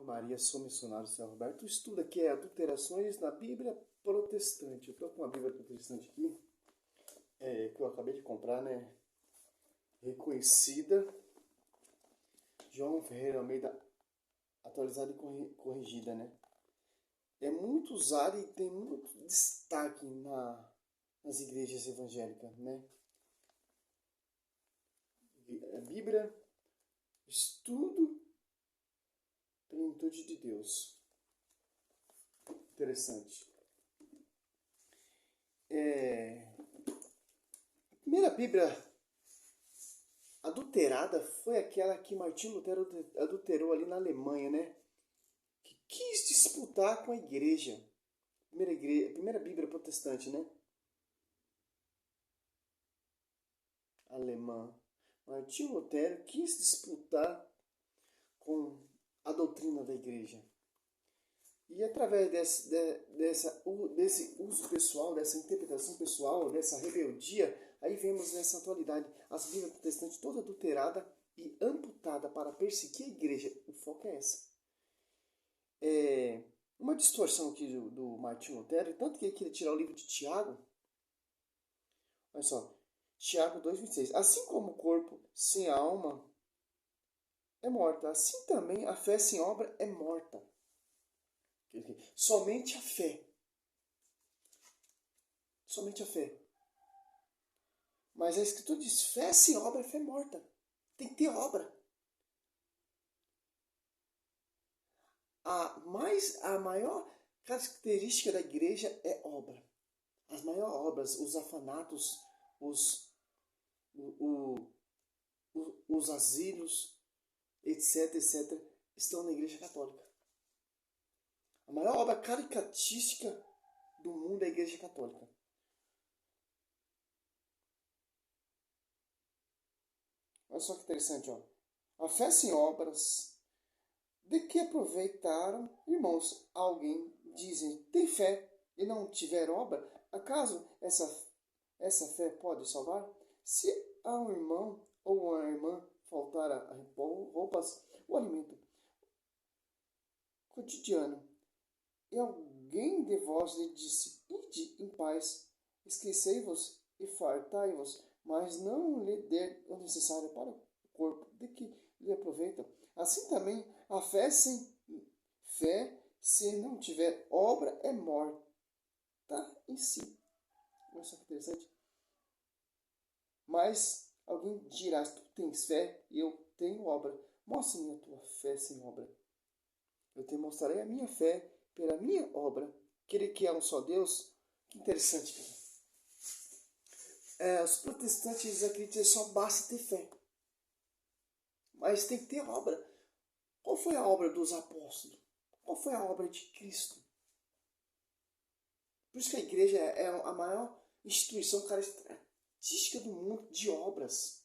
Maria, sou missionário São Roberto. O estudo aqui é adulterações na Bíblia Protestante. Eu estou com uma Bíblia Protestante aqui, que eu acabei de comprar, né? Reconhecida. João Ferreira Almeida, atualizada e corrigida, né? É muito usada e tem muito destaque nas igrejas evangélicas, né? A Bíblia, estudo, plenitude de Deus. Interessante. A primeira Bíblia adulterada foi aquela que Martinho Lutero adulterou ali na Alemanha, né? Que quis disputar com a igreja. Primeira Bíblia protestante, né? Alemã. Martinho Lutero quis disputar com a doutrina da igreja. E através desse uso pessoal, dessa interpretação pessoal, dessa rebeldia, aí vemos nessa atualidade as Bíblias protestantes toda adulterada e amputada para perseguir a igreja. O foco é essa. Uma distorção aqui do Martinho Lutero, tanto que ele queria tirar o livro de Tiago. Olha só, Tiago 2,26. Assim como o corpo sem a alma é morta, assim também a fé sem obra é morta. Somente a fé. Somente a fé. Mas a Escritura diz, fé sem obra é fé morta. Tem que ter obra. A maior característica da igreja é obra. As maiores obras, os orfanatos, os asilos, etc, estão na igreja católica. A maior obra caricatística do mundo é a igreja católica. Olha só que interessante, ó. A fé sem obras, de que aproveitaram, irmãos? Alguém dizem, tem fé e não tiver obra? Acaso essa fé pode salvar? Se a um irmão ou a irmã faltar a roupas, o alimento cotidiano, e alguém de vós lhe disse, ide em paz, esquecei-vos e fartai-vos, mas não lhe der o necessário para o corpo, de que lhe aproveitam. Assim também a fé, se não tiver obra, é morta em si. Olha só que interessante. Mas alguém dirá, tu tens fé e eu tenho obra. Mostra-me a tua fé sem obra. Eu te mostrarei a minha fé pela minha obra. Aquele que é um só Deus. Que interessante, cara. Os protestantes acreditam que só basta ter fé. Mas tem que ter obra. Qual foi a obra dos apóstolos? Qual foi a obra de Cristo? Por isso que a igreja é a maior instituição característica do mundo de obras.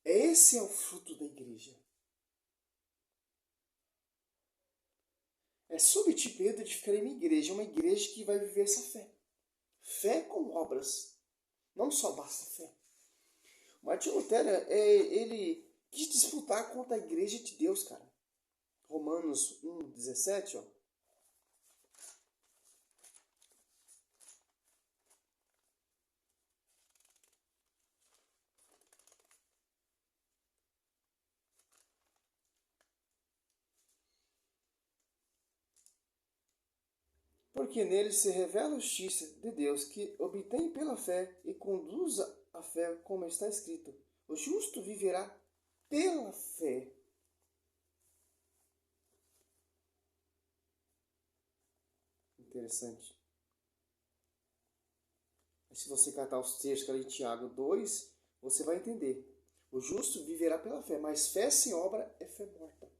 Esse é o fruto da igreja. É sob tipo de edificar uma igreja que vai viver essa fé. Fé com obras. Não só basta fé. Martinho Lutero, ele quis disputar contra a igreja de Deus, cara. Romanos 1,17, ó. Porque nele se revela a justiça de Deus, que obtém pela fé e conduza a fé, como está escrito. O justo viverá pela fé. Interessante. Se você catar os textos ali de Tiago 2, você vai entender. O justo viverá pela fé, mas fé sem obra é fé morta.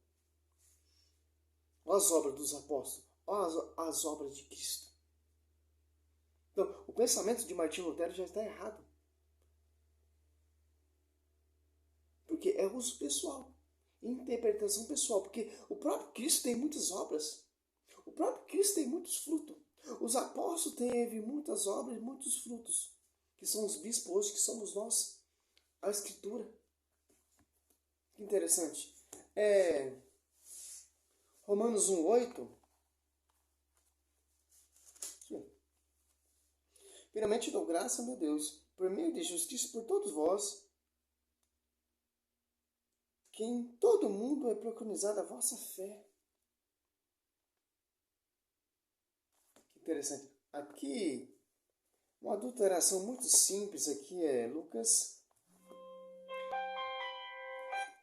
Olha as obras dos apóstolos, olha as obras de Cristo. Então, o pensamento de Martinho Lutero já está errado. Porque é uso pessoal, interpretação pessoal. Porque o próprio Cristo tem muitas obras. O próprio Cristo tem muitos frutos. Os apóstolos teve muitas obras e muitos frutos. Que são os bispos hoje, que somos nós. a Escritura. Que interessante. Romanos 1:8. Primeiramente dou graça, meu Deus, por meio de justiça por todos vós, que em todo mundo é proclamada a vossa fé. Que interessante. Aqui, uma adulteração muito simples aqui é Lucas.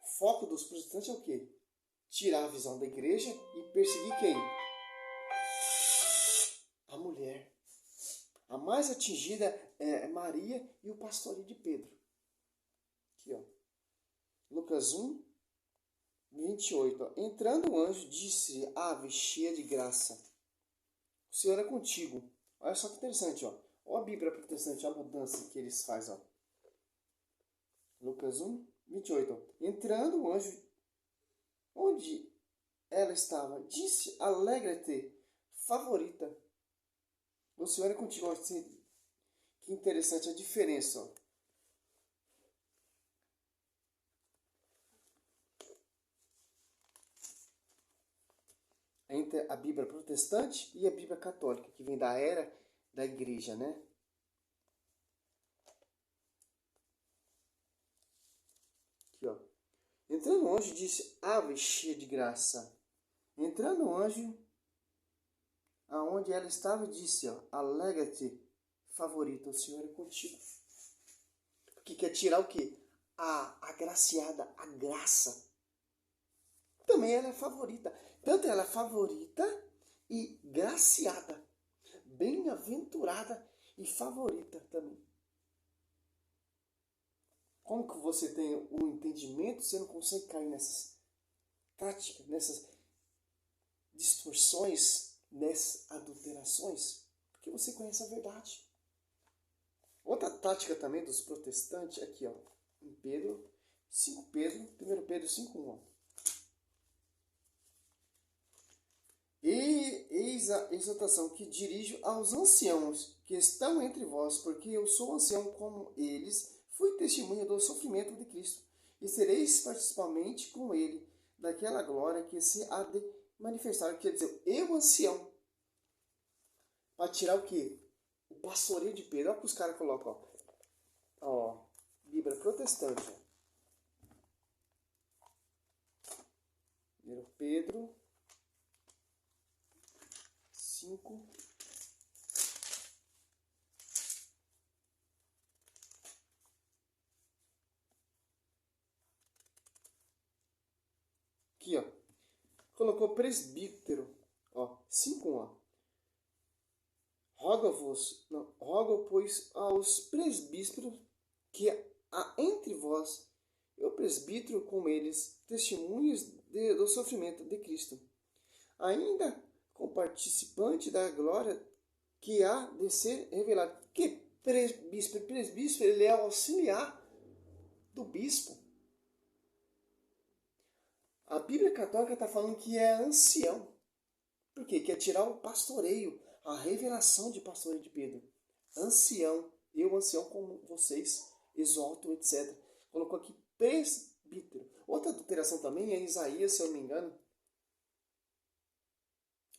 O foco dos protestantes é o quê? Tirar a visão da igreja e perseguir quem? A mulher. A mais atingida é Maria e o pastoreio de Pedro. Aqui, ó. Lucas 1:28. Entrando o anjo, disse: Ave, cheia de graça, o Senhor é contigo. Olha só que interessante, ó. Olha a Bíblia protestante, a mudança que eles fazem, ó. Lucas 1:28. Entrando o anjo, onde ela estava, disse: Alegra-te, favorita, o Senhor é contigo. Olha, que interessante a diferença, ó. Entre a Bíblia protestante e a Bíblia católica, que vem da era da igreja, né? Aqui, ó. Entrando o anjo, disse: Ave, cheia de graça. Entrando o anjo, aonde ela estava, disse: ó, Alegra-te, favorita, o Senhor é contigo. Porque quer tirar o quê? A agraciada, a graça. Também ela é favorita. Tanto ela é favorita e graciada. Bem-aventurada e favorita também. Como que você tem o entendimento, você não consegue cair nessas táticas, nessas distorções, nessas adulterações? Porque você conhece a verdade. Outra tática também dos protestantes, aqui, ó, em Pedro, 1 Pedro 5:1. E eis a exortação que dirijo aos anciãos que estão entre vós, porque eu sou ancião como eles, fui testemunha do sofrimento de Cristo, e sereis participantes com ele daquela glória que se há de manifestar. Quer dizer, eu ancião, para tirar o quê? O pastoreio de Pedro. Olha o que os caras colocam, ó. Bíblia protestante, ó. 1 Pedro 5. Aqui, ó. Colocou presbítero, ó, 5:1, ó. Roga, pois, aos presbíteros que há entre vós, eu presbítero com eles, testemunhas do sofrimento de Cristo, ainda comparticipante da glória que há de ser revelado. Que presbítero? Presbítero, ele é auxiliar do bispo. A Bíblia Católica está falando que é ancião. Por quê? Quer tirar o pastoreio, a revelação de pastoreio de Pedro. Ancião, eu ancião como vocês, exalto, etc. Colocou aqui presbítero. Outra adulteração também é Isaías, se eu não me engano.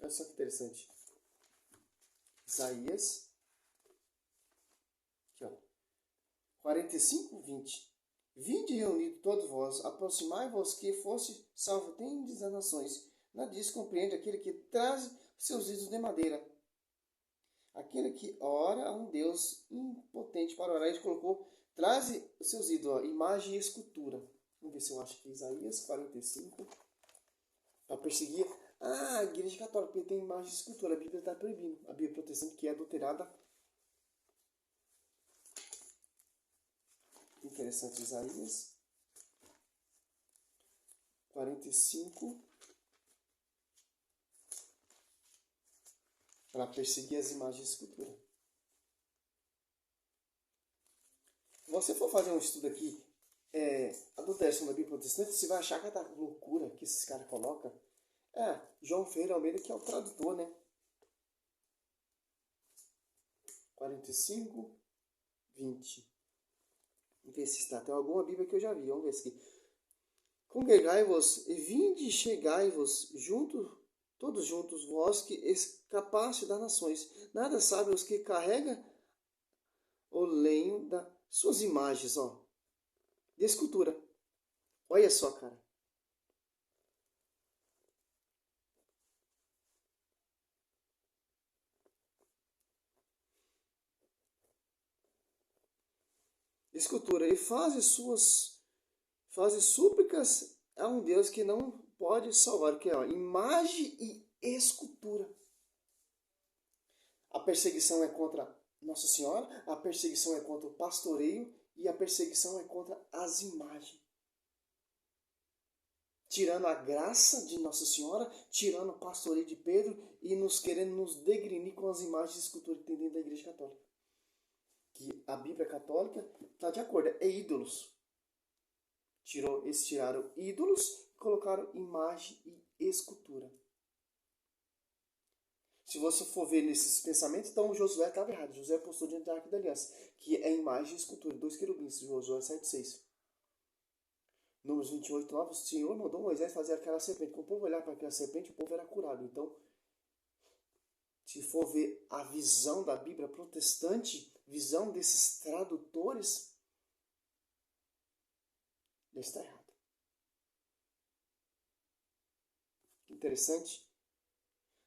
Olha só que interessante. Isaías, aqui, ó, 45:20. Vinde reunido todos vós, aproximai-vos que fosse salvo, tendes as nações. Nada disso compreende aquele que traz seus ídolos de madeira. Aquele que ora a um Deus impotente para orar. A gente colocou, traz os seus ídolos, ó, imagem e escultura. Vamos ver se eu acho que é Isaías 45. Para perseguir. A igreja católica tem imagem e escultura. A Bíblia está proibindo. A Bíblia protestante que é adulterada. Interessante, Isaías 45. Para perseguir as imagens de escultura. Se você for fazer um estudo aqui, adulteração da Bíblia protestante, você vai achar que é da loucura que esses caras colocam. João Ferreira Almeida, que é o tradutor, né? 45:20. Vamos ver se está. Tem alguma Bíblia que eu já vi. Vamos ver aqui. Congregai-vos e vinde e chegai-vos todos juntos, vós que escapaste das nações. Nada sabem os que carregam o lenho das suas imagens, ó, de escultura. Olha só, cara. Escultura. E faz súplicas a um Deus que não pode salvar, que é ó, imagem e escultura. A perseguição é contra Nossa Senhora, a perseguição é contra o pastoreio e a perseguição é contra as imagens. Tirando a graça de Nossa Senhora, tirando o pastoreio de Pedro e nos querendo nos degrinir com as imagens de escultura que tem dentro da Igreja Católica. Que a Bíblia Católica está de acordo, é ídolos. Eles tiraram ídolos e colocaram imagem e escultura. Se você for ver nesses pensamentos, então Josué estava errado. Josué postou diante da Arca da Aliança, que é imagem e escultura, 2 querubins, Josué 7,6. Números 28, 9, o Senhor mandou Moisés fazer aquela serpente. Quando o povo olhar para aquela serpente, o povo era curado. Então, se for ver a visão da Bíblia protestante, visão desses tradutores, já está errado. Interessante.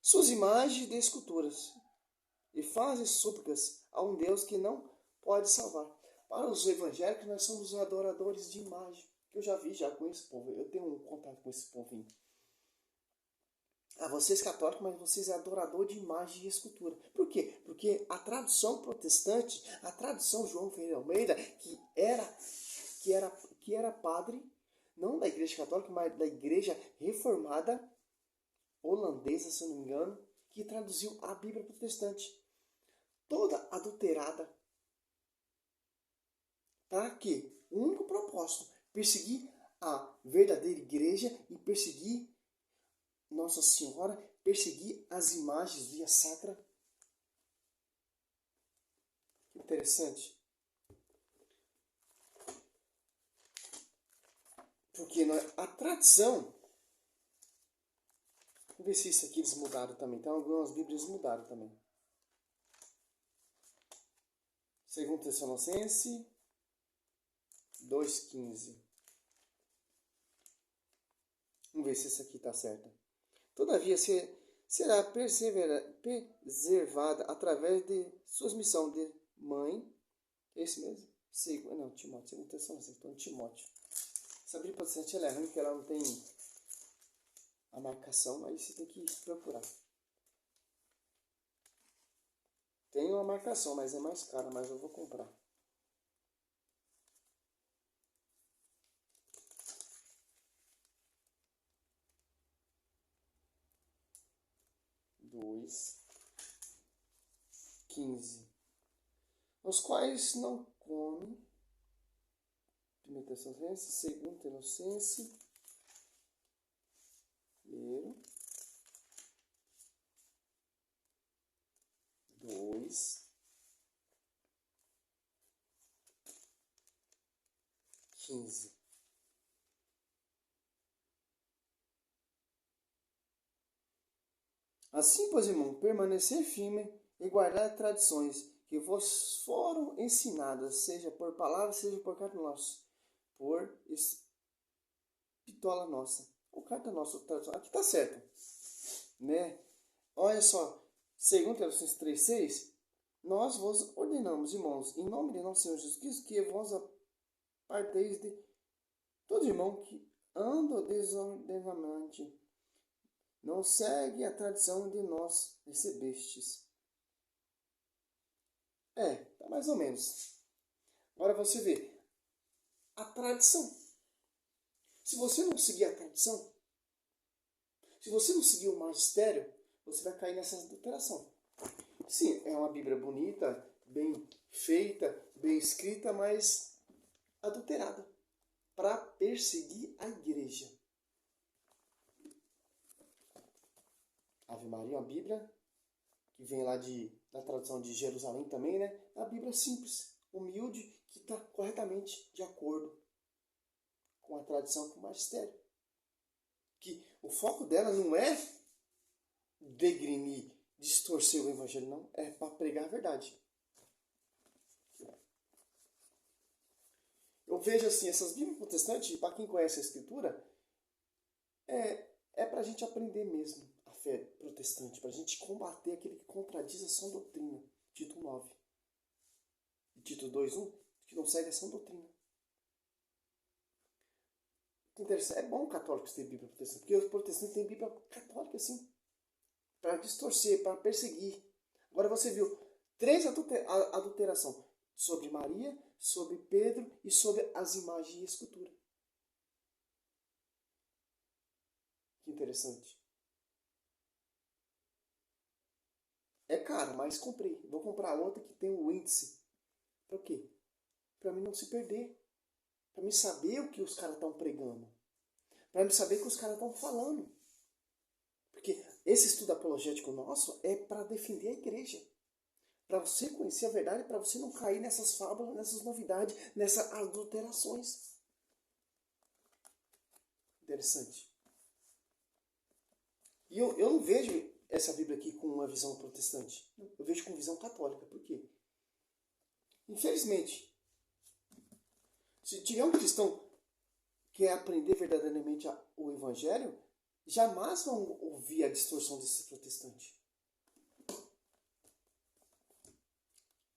Suas imagens de esculturas e fazem súplicas a um Deus que não pode salvar. Para os evangélicos, nós somos adoradores de imagem. Eu já vi já com esse povo. Eu tenho um contato com esse povinho. Vocês católicos, mas vocês é adorador de imagem e escultura. Por quê? Porque a tradução protestante, a tradução João Ferreira Almeida, que era padre, não da Igreja Católica, mas da Igreja Reformada holandesa, se eu não me engano, que traduziu a Bíblia protestante. Toda adulterada. Para quê? O único propósito, perseguir a verdadeira igreja e perseguir Nossa Senhora, perseguir as imagens via sacra. Interessante. Porque a tradição... Vamos ver se isso aqui eles mudaram também. Então, algumas Bíblias mudaram também. 2 Tessalonicenses 2,15. Vamos ver se isso aqui está certo. Todavia, será preservada através de suas missões de mãe. Esse mesmo? Não, Timóteo. 2 Tessalonicenses. Então, Timóteo. Essa Bíblia protestante ela é ruim porque ela não tem a marcação, mas você tem que procurar. Tem uma marcação, mas é mais cara, mas eu vou comprar. Dois, 15. Os quais não comem. 1 Tessalonicenses, 2 Tessalonicenses. 2, 15. Assim, pois, irmão, permanecer firme e guardar tradições que vos foram ensinadas, seja por palavra, seja por carta nossa, por espitola nossa, ou carta nossa, tradução. Aqui está certo, né? Olha só, 2 Tessalonicenses 3,6, nós vos ordenamos, irmãos, em nome de nosso Senhor Jesus Cristo, que vós aparteis de todo irmão que anda desordenadamente, não segue a tradição de nós recebestes. Tá mais ou menos. Agora você vê, a tradição. Se você não seguir a tradição, se você não seguir o magistério, você vai cair nessa adulteração. Sim, é uma Bíblia bonita, bem feita, bem escrita, mas adulterada para perseguir a igreja. Ave Maria, uma Bíblia que vem lá da tradução de Jerusalém também, né? A Bíblia simples, humilde, que está corretamente de acordo com a tradição, com o magistério. Que o foco dela não é degrinir, distorcer o evangelho, não. É para pregar a verdade. Eu vejo assim, essas Bíblias protestantes, para quem conhece a Escritura, é para a gente aprender mesmo a fé protestante, para a gente combater aquele que contradiz a sã doutrina. Tito 9. E Tito 2:1, que não segue a sã doutrina. Interessante. É bom católicos ter Bíblia protestante, porque os protestantes têm Bíblia católica, assim, para distorcer, para perseguir. Agora você viu 3 adulterações sobre Maria, sobre Pedro e sobre as imagens e escultura. Que interessante. É caro, mas comprei. Vou comprar outra que tem um índice. Para o quê? Para mim não se perder. Para mim saber o que os caras estão pregando. Para mim saber o que os caras estão falando. Porque esse estudo apologético nosso é para defender a igreja. Para você conhecer a verdade, para você não cair nessas fábulas, nessas novidades, nessas adulterações. Interessante. E eu não vejo essa Bíblia aqui com uma visão protestante. Eu vejo com visão católica. Por quê? Infelizmente, se tiver um cristão que quer aprender verdadeiramente o Evangelho, jamais vão ouvir a distorção desse protestante.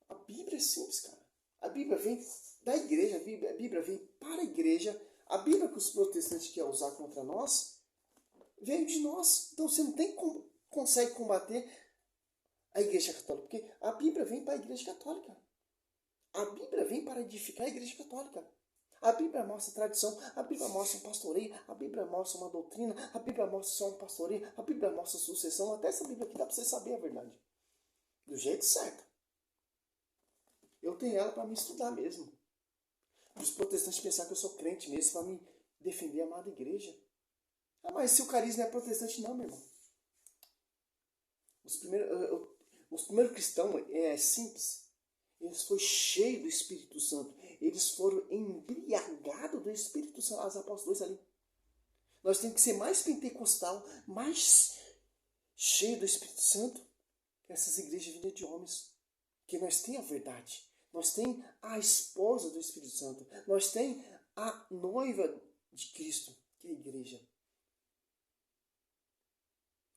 A Bíblia é simples, cara. A Bíblia vem da igreja, a Bíblia vem para a igreja. A Bíblia que os protestantes querem usar contra nós veio de nós. Então você não tem como consegue combater a igreja católica, porque a Bíblia vem para a igreja católica. A Bíblia vem para edificar a igreja católica. A Bíblia mostra tradição, a Bíblia mostra um pastoreio, a Bíblia mostra uma doutrina, a Bíblia mostra só um pastoreio, a Bíblia mostra sucessão. Até essa Bíblia aqui dá para você saber a verdade. Do jeito certo. Eu tenho ela para me estudar mesmo. Os protestantes pensar que eu sou crente mesmo, para me defender a amada igreja. Ah, mas se o carisma é protestante, não, meu irmão. Os primeiros cristãos é simples. Eles foram cheios do Espírito Santo. Eles foram embriagados do Espírito Santo. Os apóstolos ali. Nós temos que ser mais pentecostal, mais cheio do Espírito Santo que essas igrejas vindas de homens. Porque nós temos a verdade. Nós temos a esposa do Espírito Santo. Nós temos a noiva de Cristo, que é a igreja.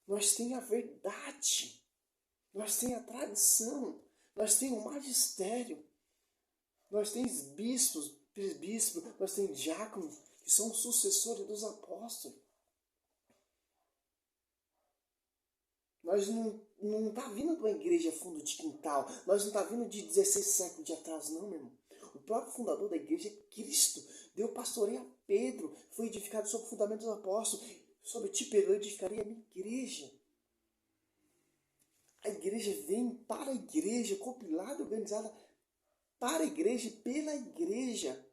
Nós temos a verdade. Nós temos a tradição. Nós temos o magistério. Nós temos bispos, presbíteros, nós temos diáconos, que são sucessores dos apóstolos. Nós não tá vindo de uma igreja fundo de quintal. Nós não tá vindo de 16 séculos de atrás, não, meu irmão. O próprio fundador da igreja é Cristo. Deu pastoreio a Pedro. Foi edificado sobre o fundamento dos apóstolos. Sobre ti, Pedro, eu edificaria a minha igreja. A igreja vem para a igreja, compilada, organizada para a igreja e pela igreja.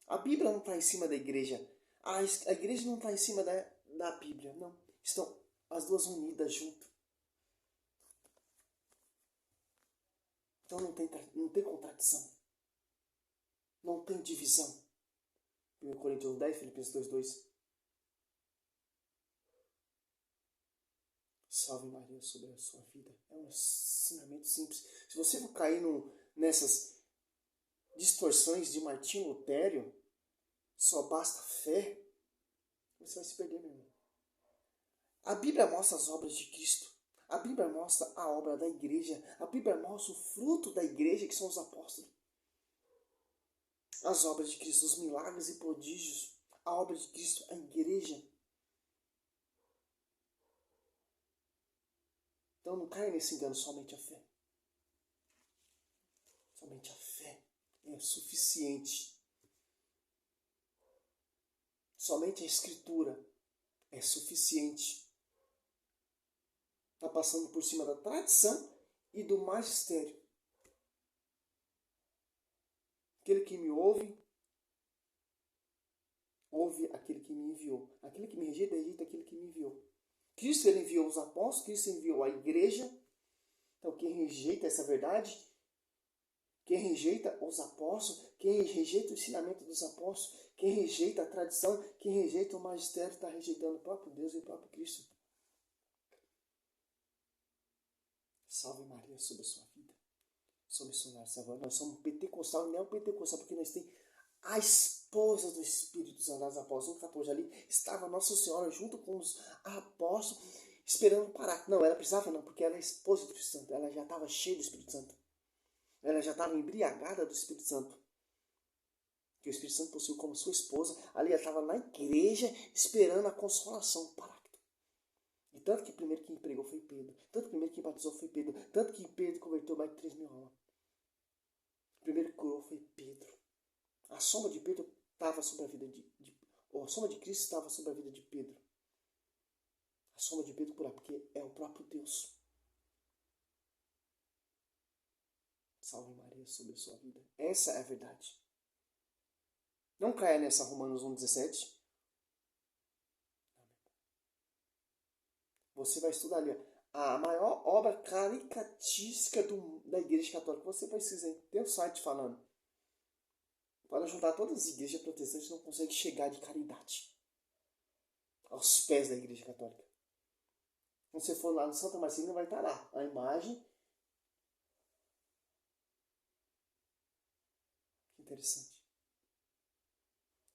A Bíblia não está em cima da igreja. A igreja não está em cima da Bíblia. Não. Estão as duas unidas junto. Então não tem contradição. Não tem divisão. 1 Coríntios 10, Filipenses 2:2. Salve Maria sobre a sua vida. É um ensinamento simples. Se você for cair nessas distorções de Martinho Lutero, só basta fé, você vai se perder, meu irmão. A Bíblia mostra as obras de Cristo. A Bíblia mostra a obra da igreja. A Bíblia mostra o fruto da igreja, que são os apóstolos. As obras de Cristo, os milagres e prodígios. A obra de Cristo, a igreja. Então não caia nesse engano, somente a fé. Somente a fé é suficiente. Somente a Escritura é suficiente. Está passando por cima da tradição e do magistério. Aquele que me ouve, ouve aquele que me enviou. Aquele que me rejeita, rejeita aquele que me enviou. Cristo ele enviou os apóstolos, Cristo enviou a igreja. Então quem rejeita essa verdade, Quem rejeita os apóstolos, quem rejeita o ensinamento dos apóstolos, quem rejeita a tradição, quem rejeita o magistério, está rejeitando o próprio Deus e o próprio Cristo. Salve Maria sobre a sua vida. Sou missionário salvador. Nós somos pentecostal e neopentecostal, porque nós temos a esposa do Espírito Santo das Apóstolos. No 14 ali estava Nossa Senhora junto com os apóstolos, esperando parar. Não, ela precisava não, porque ela é esposa do Espírito Santo. Ela já estava cheia do Espírito Santo. Ela já estava embriagada do Espírito Santo. Que o Espírito Santo possuiu como sua esposa. Ali ela estava na igreja esperando a consolação, o Paráclito. E tanto que o primeiro que pregou foi Pedro. Tanto que o primeiro que batizou foi Pedro. Tanto que Pedro converteu mais de 3.000 almas. O primeiro que curou foi Pedro. A sombra de Pedro estava sobre a vida a sombra de Cristo estava sobre a vida de Pedro. A sombra de Pedro curar, porque é o próprio Deus. Salve Maria sobre a sua vida. Essa é a verdade. Não caia nessa Romanos 1,17. Você vai estudar ali a maior obra caricatística da Igreja Católica. Você precisa ter um site falando. Para juntar todas as igrejas protestantes, não consegue chegar de caridade aos pés da Igreja Católica. Quando você for lá no Santa Marcelina, vai estar lá a imagem. Que interessante.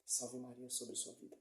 Salve Maria sobre a sua vida.